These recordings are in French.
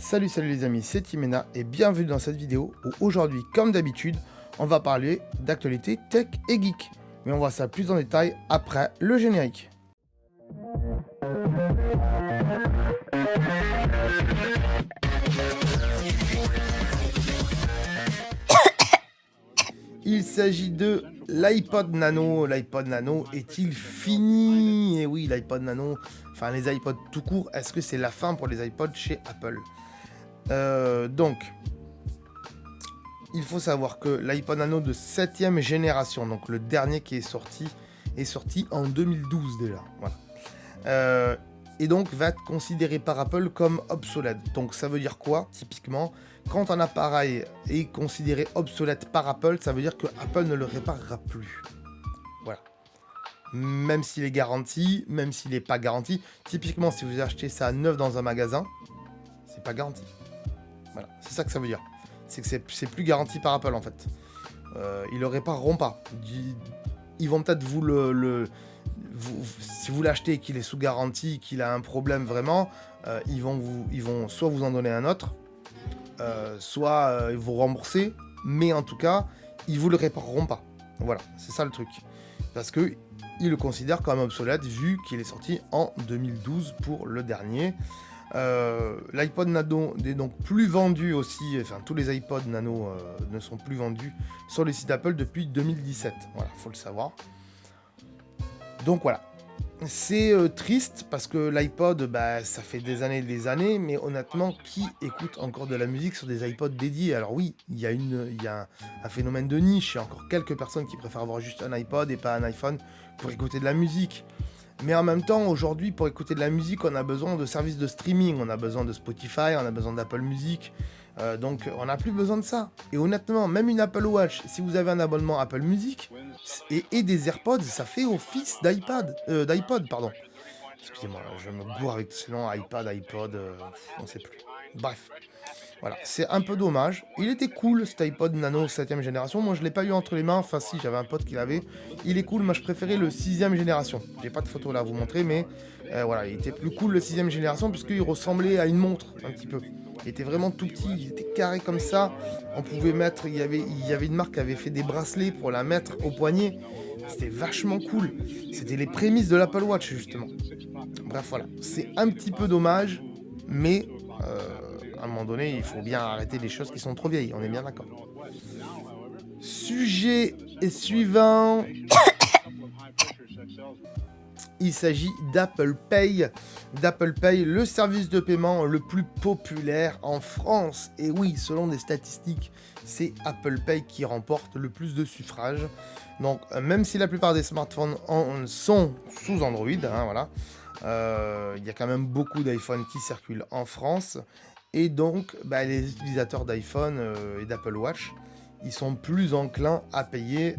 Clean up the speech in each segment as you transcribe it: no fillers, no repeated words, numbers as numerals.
Salut les amis, c'est Timena et bienvenue dans cette vidéo où aujourd'hui, comme d'habitude, on va parler d'actualité tech et geek. Mais on voit ça plus en détail après le générique. Il s'agit de l'iPod Nano. L'iPod Nano est-il fini? Et oui, l'iPod Nano, enfin les iPods tout court, est-ce que c'est la fin pour les iPods chez Apple? Donc, il faut savoir que l'iPod Nano de 7ème génération, donc le dernier qui est sorti en 2012 déjà. Voilà. Et donc va être considéré par Apple comme obsolète. Donc ça veut dire quoi, typiquement? Quand un appareil est considéré obsolète par Apple, ça veut dire que Apple ne le réparera plus. Voilà. Même s'il est garanti, même s'il n'est pas garanti. Typiquement, si vous achetez ça neuf dans un magasin, c'est pas garanti. Voilà, c'est ça que ça veut dire. C'est que c'est plus garanti par Apple en fait. Ils le répareront pas. Ils vont peut-être si vous l'achetez et qu'il est sous garantie, qu'il a un problème vraiment, ils vont soit vous en donner un autre, soit vous rembourser, mais en tout cas, ils vous le répareront pas. Voilà, c'est ça le truc. Parce que ils le considèrent comme obsolète vu qu'il est sorti en 2012 pour le dernier. L'iPod Nano n'est donc plus vendu aussi, enfin tous les iPod Nano ne sont plus vendus sur les sites Apple depuis 2017. Voilà, faut le savoir. Donc voilà, c'est triste parce que l'iPod, ça fait des années, mais honnêtement, qui écoute encore de la musique sur des iPods dédiés? Alors oui, il y a un phénomène de niche, il y a encore quelques personnes qui préfèrent avoir juste un iPod et pas un iPhone pour écouter de la musique. Mais en même temps, aujourd'hui, pour écouter de la musique, on a besoin de services de streaming, on a besoin de Spotify, on a besoin d'Apple Music, donc on n'a plus besoin de ça. Et honnêtement, même une Apple Watch, si vous avez un abonnement Apple Music et des AirPods, ça fait office d'iPod, pardon. Excusez-moi, je me gourre avec ces noms, iPad, iPod, on ne sait plus. Bref, voilà, c'est un peu dommage. Il était cool cet iPod Nano 7ème génération. Moi, je l'ai pas eu entre les mains. Enfin, si, j'avais un pote qui l'avait. Il est cool. Moi, je préférais le 6ème génération. J'ai pas de photo là à vous montrer, mais voilà, il était plus cool le 6ème génération puisqu'il ressemblait à une montre un petit peu. Il était vraiment tout petit. Il était carré comme ça. On pouvait mettre. Il y avait une marque qui avait fait des bracelets pour la mettre au poignet. C'était vachement cool. C'était les prémices de l'Apple Watch justement. Bref, voilà. C'est un petit peu dommage, mais à un moment donné, il faut bien arrêter les choses qui sont trop vieilles, on est bien d'accord. Sujet suivant. Il s'agit d'Apple Pay. D'Apple Pay, le service de paiement le plus populaire en France. Et oui, selon des statistiques, c'est Apple Pay qui remporte le plus de suffrages. Donc, même si la plupart des smartphones sont sous Android, hein, voilà, y a quand même beaucoup d'iPhone qui circulent en France. Et donc, les utilisateurs d'iPhone et d'Apple Watch, ils sont plus enclins à payer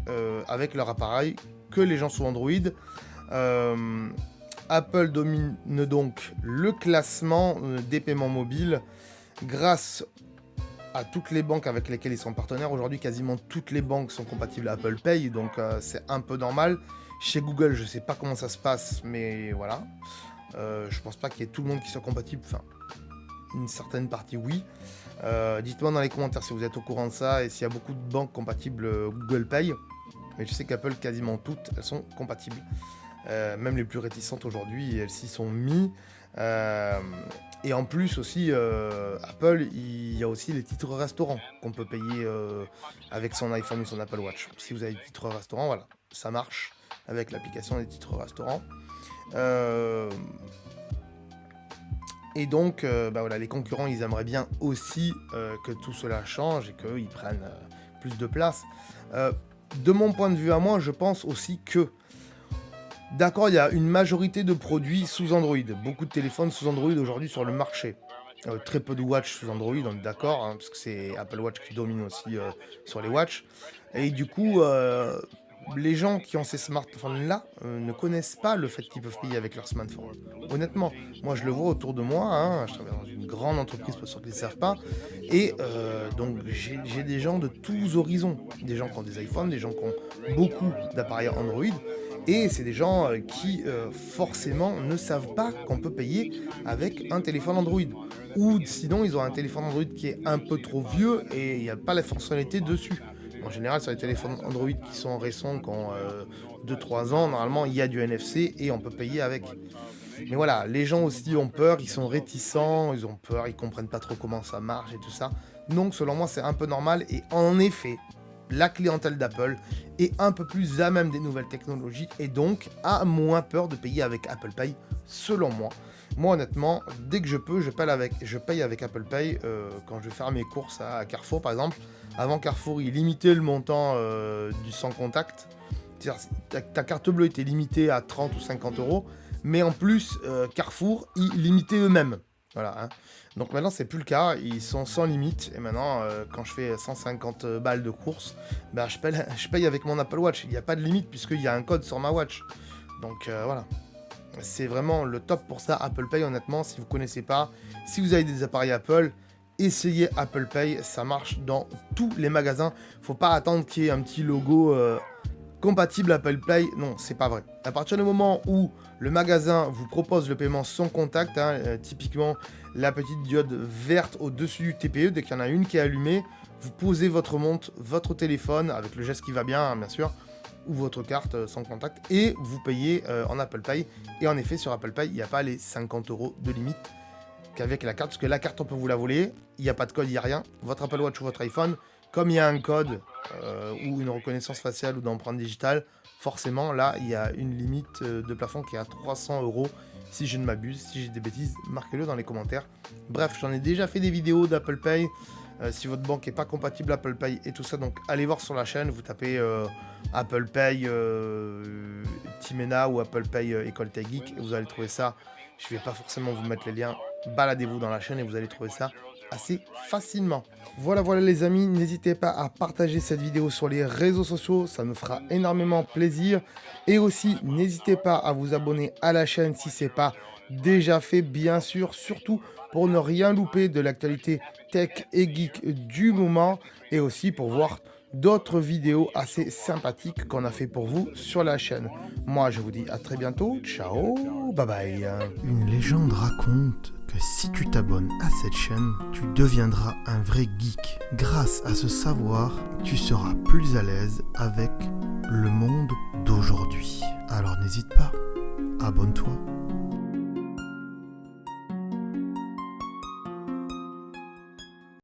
avec leur appareil que les gens sous Android. Apple domine donc le classement des paiements mobiles grâce à toutes les banques avec lesquelles ils sont partenaires. Aujourd'hui, quasiment toutes les banques sont compatibles à Apple Pay, donc c'est un peu normal. Chez Google, je ne sais pas comment ça se passe, mais voilà. Je pense pas qu'il y ait tout le monde qui soit compatible. Enfin, une certaine partie, oui. Dites-moi dans les commentaires si vous êtes au courant de ça et s'il y a beaucoup de banques compatibles Google Pay. Mais je sais qu'Apple, quasiment toutes, elles sont compatibles. Même les plus réticentes aujourd'hui, elles s'y sont mis. Et en plus aussi, Apple, il y a aussi les titres restaurants qu'on peut payer avec son iPhone ou son Apple Watch. Si vous avez des titres restaurants, voilà, ça marche avec l'application des titres restaurants. Et donc, voilà, les concurrents, ils aimeraient bien aussi que tout cela change et qu'ils prennent plus de place. De mon point de vue à moi, je pense aussi que, d'accord, il y a une majorité de produits sous Android. Beaucoup de téléphones sous Android aujourd'hui sur le marché. Très peu de watch sous Android, on est d'accord, hein, parce que c'est Apple Watch qui domine aussi sur les watch. Et du coup, les gens qui ont ces smartphones-là ne connaissent pas le fait qu'ils peuvent payer avec leur smartphone. Honnêtement, moi je le vois autour de moi, hein, je travaille dans une grande entreprise pour ceux qui ne le savent pas, et donc j'ai des gens de tous horizons. Des gens qui ont des iPhones, des gens qui ont beaucoup d'appareils Android, et c'est des gens qui forcément ne savent pas qu'on peut payer avec un téléphone Android. ou sinon ils ont un téléphone Android qui est un peu trop vieux et il n'y a pas la fonctionnalité dessus. En général, sur les téléphones Android qui sont récents, qui ont 2-3 ans, normalement il y a du NFC et on peut payer avec. Mais voilà, les gens aussi ont peur, ils sont réticents, ils ont peur, ils comprennent pas trop comment ça marche et tout ça. Donc selon moi, c'est un peu normal et en effet, la clientèle d'Apple est un peu plus à même des nouvelles technologies et donc a moins peur de payer avec Apple Pay, selon moi. Moi honnêtement, dès que je peux, je paye avec Apple Pay quand je vais faire mes courses à Carrefour par exemple. Avant Carrefour, il limitait le montant du sans contact. C'est-à-dire, ta carte bleue était limitée à 30 ou 50 euros. Mais en plus, Carrefour, ils limitaient eux-mêmes. Voilà. Hein. Donc maintenant, c'est plus le cas. Ils sont sans limite. Et maintenant, quand je fais 150 balles de course, bah, je paye avec mon Apple Watch. Il n'y a pas de limite puisqu'il y a un code sur ma watch. Donc voilà. C'est vraiment le top pour ça, Apple Pay, honnêtement. Si vous ne connaissez pas, si vous avez des appareils Apple, essayez Apple Pay. Ça marche dans tous les magasins. Faut pas attendre qu'il y ait un petit logo compatible Apple Pay. Non, c'est pas vrai. À partir du moment où le magasin vous propose le paiement sans contact, hein, typiquement la petite diode verte au-dessus du TPE, dès qu'il y en a une qui est allumée, vous posez votre montre, votre téléphone, avec le geste qui va bien, hein, bien sûr, ou votre carte sans contact, et vous payez en Apple Pay. Et en effet, sur Apple Pay, il n'y a pas les 50 € de limite qu'avec la carte, parce que la carte, on peut vous la voler, il n'y a pas de code, il n'y a rien. Votre Apple Watch ou votre iPhone, comme il y a un code ou une reconnaissance faciale ou d'empreinte digitale, forcément, là, il y a une limite de plafond qui est à 300 €, si je ne m'abuse. Si j'ai des bêtises, marquez-le dans les commentaires. Bref, j'en ai déjà fait des vidéos d'Apple Pay. Si votre banque n'est pas compatible Apple Pay et tout ça, donc allez voir sur la chaîne, vous tapez Apple Pay Timena ou Apple Pay École Tech Geek et vous allez trouver ça. Je ne vais pas forcément vous mettre les liens, baladez-vous dans la chaîne et vous allez trouver ça assez facilement. Voilà les amis, n'hésitez pas à partager cette vidéo sur les réseaux sociaux, ça me fera énormément plaisir. Et aussi, n'hésitez pas à vous abonner à la chaîne si ce n'est pas déjà fait, bien sûr, surtout pour ne rien louper de l'actualité tech et geek du moment et aussi pour voir d'autres vidéos assez sympathiques qu'on a fait pour vous sur la chaîne. Moi, je vous dis à très bientôt. Ciao, bye bye. Une légende raconte que si tu t'abonnes à cette chaîne, tu deviendras un vrai geek. Grâce à ce savoir, tu seras plus à l'aise avec le monde d'aujourd'hui. Alors n'hésite pas, abonne-toi.